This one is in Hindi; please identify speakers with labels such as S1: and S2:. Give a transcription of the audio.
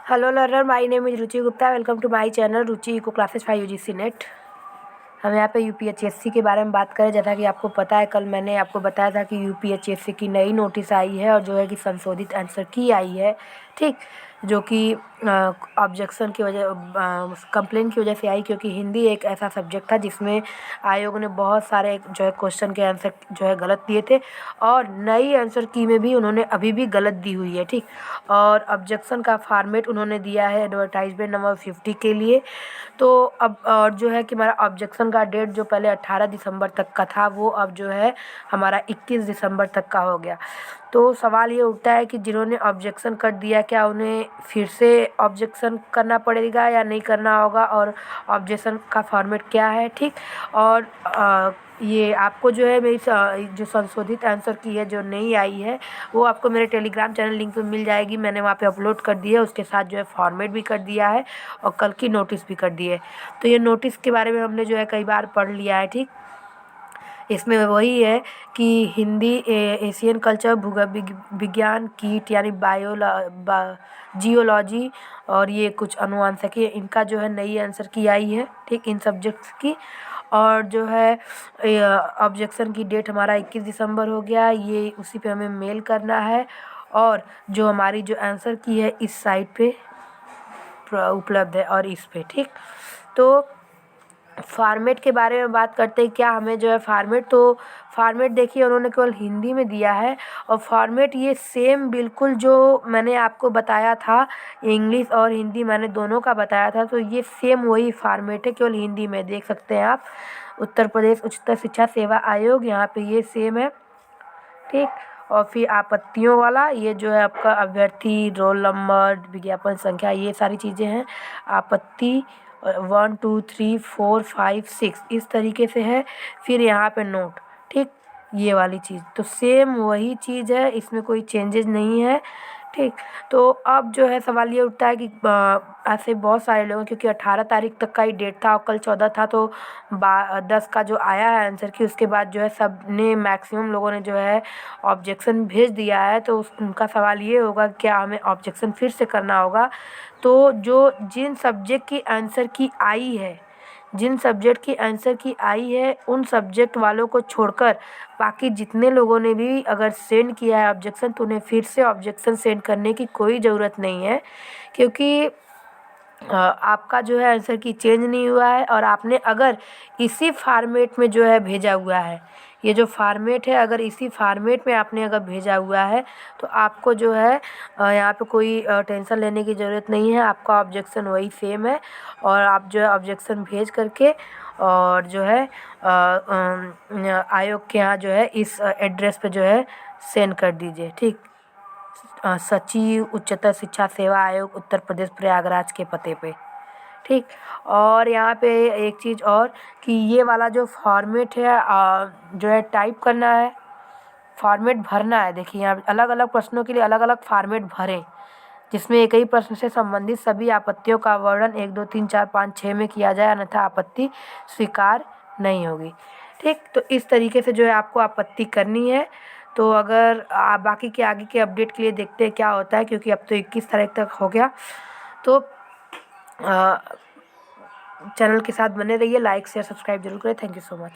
S1: Hello learner, my name is Ruchi Gupta. Welcome to my channel Ruchi eco classes 5 UGC NET. हम यहाँ पे यूपीएचएससी के बारे में बात करें। जैसा कि आपको पता है, कल मैंने आपको बताया था कि यूपीएचएससी की नई नोटिस आई है और जो है कि संशोधित आंसर की आई है, ठीक, जो कि ऑब्जेक्शन की वजह, कंप्लेन की वजह से आई, क्योंकि हिंदी एक ऐसा सब्जेक्ट था जिसमें आयोग ने बहुत सारे जो है क्वेश्चन के आंसर जो है गलत दिए थे और नई आंसर की में भी उन्होंने अभी भी गलत दी हुई है, ठीक। और ऑब्जेक्शन का फॉर्मेट उन्होंने दिया है एडवर्टाइजमेंट नंबर 50 के लिए। तो अब और जो है कि हमारा ऑब्जेक्शन का डेट जो पहले 18 दिसंबर तक का था, वो अब जो है हमारा 21 दिसंबर तक का हो गया। तो सवाल ये उठता है कि जिन्होंने ऑब्जेक्शन कर दिया, क्या उन्हें फिर से ऑब्जेक्शन करना पड़ेगा या नहीं करना होगा, और ऑब्जेक्शन का फॉर्मेट क्या है, ठीक। और ये आपको जो है मेरी जो संशोधित आंसर की है, जो नई आई है, वो आपको मेरे टेलीग्राम चैनल लिंक पे मिल जाएगी। मैंने वहाँ पे अपलोड कर दी है, उसके साथ जो है फॉर्मेट भी कर दिया है और कल की नोटिस भी कर दी है। तो ये नोटिस के बारे में हमने जो है कई बार पढ़ लिया है, ठीक। इसमें वही है कि हिंदी एशियन कल्चर, विज्ञान, कीट यानी जियोलॉजी और ये कुछ अनुवांशिकी, इनका जो है नई आंसर की आई है, ठीक, इन सब्जेक्ट्स की। और जो है ऑब्जेक्शन की डेट हमारा 21 दिसंबर हो गया, ये उसी पे हमें मेल करना है। और जो हमारी जो आंसर की है इस साइट पे उपलब्ध है और इस पे, ठीक। तो फॉर्मेट के बारे में बात करते हैं, क्या हमें जो है फॉर्मेट देखिए उन्होंने केवल हिंदी में दिया है। और फॉर्मेट ये सेम बिल्कुल जो मैंने आपको बताया था, इंग्लिश और हिंदी मैंने दोनों का बताया था, तो ये सेम वही फॉर्मेट है, केवल हिंदी में। देख सकते हैं आप, उत्तर प्रदेश उच्चतर शिक्षा सेवा आयोग, यहाँ पे ये सेम है, ठीक। और फिर आपत्तियों वाला, ये जो है आपका अभ्यर्थी, रोल नंबर, विज्ञापन संख्या, ये सारी चीज़ें हैं। आपत्ति 1 2 3 4 5 6 इस तरीके से है। फिर यहाँ पे नोट, ठीक, ये वाली चीज़ तो सेम वही चीज़ है, इसमें कोई चेंजेस नहीं है, ठीक। तो अब जो है सवाल ये उठता है कि ऐसे बहुत सारे लोग, क्योंकि 18 तारीख तक का ही डेट था और कल 14 था, तो 10 का जो आया है आंसर की, उसके बाद जो है सब ने, मैक्सिमम लोगों ने जो है ऑब्जेक्शन भेज दिया है। तो उनका सवाल ये होगा, क्या हमें ऑब्जेक्शन फिर से करना होगा। तो जिन सब्जेक्ट की आंसर की आई है, उन सब्जेक्ट वालों को छोड़कर बाकी जितने लोगों ने भी अगर सेंड किया है ऑब्जेक्शन, तो उन्हें फिर से ऑब्जेक्शन सेंड करने की कोई ज़रूरत नहीं है, क्योंकि आपका जो है आंसर की चेंज नहीं हुआ है। और आपने अगर इसी फॉर्मेट में जो है भेजा हुआ है, ये जो फॉर्मेट है, अगर इसी फॉर्मेट में आपने अगर भेजा हुआ है, तो आपको जो है यहाँ पे कोई टेंशन लेने की ज़रूरत नहीं है। आपका ऑब्जेक्शन वही सेम है और आप जो है ऑब्जेक्शन भेज करके और जो है आयोग के यहाँ जो है इस एड्रेस पे जो है सेंड कर दीजिए, ठीक। सचिव उच्चतर शिक्षा सेवा आयोग, उत्तर प्रदेश, प्रयागराज के पते पे, ठीक। और यहाँ पे एक चीज़ और कि ये वाला जो फॉर्मेट है, जो है टाइप करना है, फॉर्मेट भरना है। देखिए यहाँ अलग अलग प्रश्नों के लिए अलग अलग फॉर्मेट भरें, जिसमें एक ही प्रश्न से संबंधित सभी आपत्तियों का वर्णन 1 2 3 4 5 6 में किया जाए, अन्यथा आपत्ति स्वीकार नहीं होगी, ठीक। तो इस तरीके से जो है आपको आपत्ति करनी है। तो अगर बाकी के आगे के अपडेट के लिए देखते हैं क्या होता है, क्योंकि अब तो 21 तारीख तक हो गया। तो चैनल के साथ बने रहिए, लाइक शेयर सब्सक्राइब जरूर करें। Thank you so much.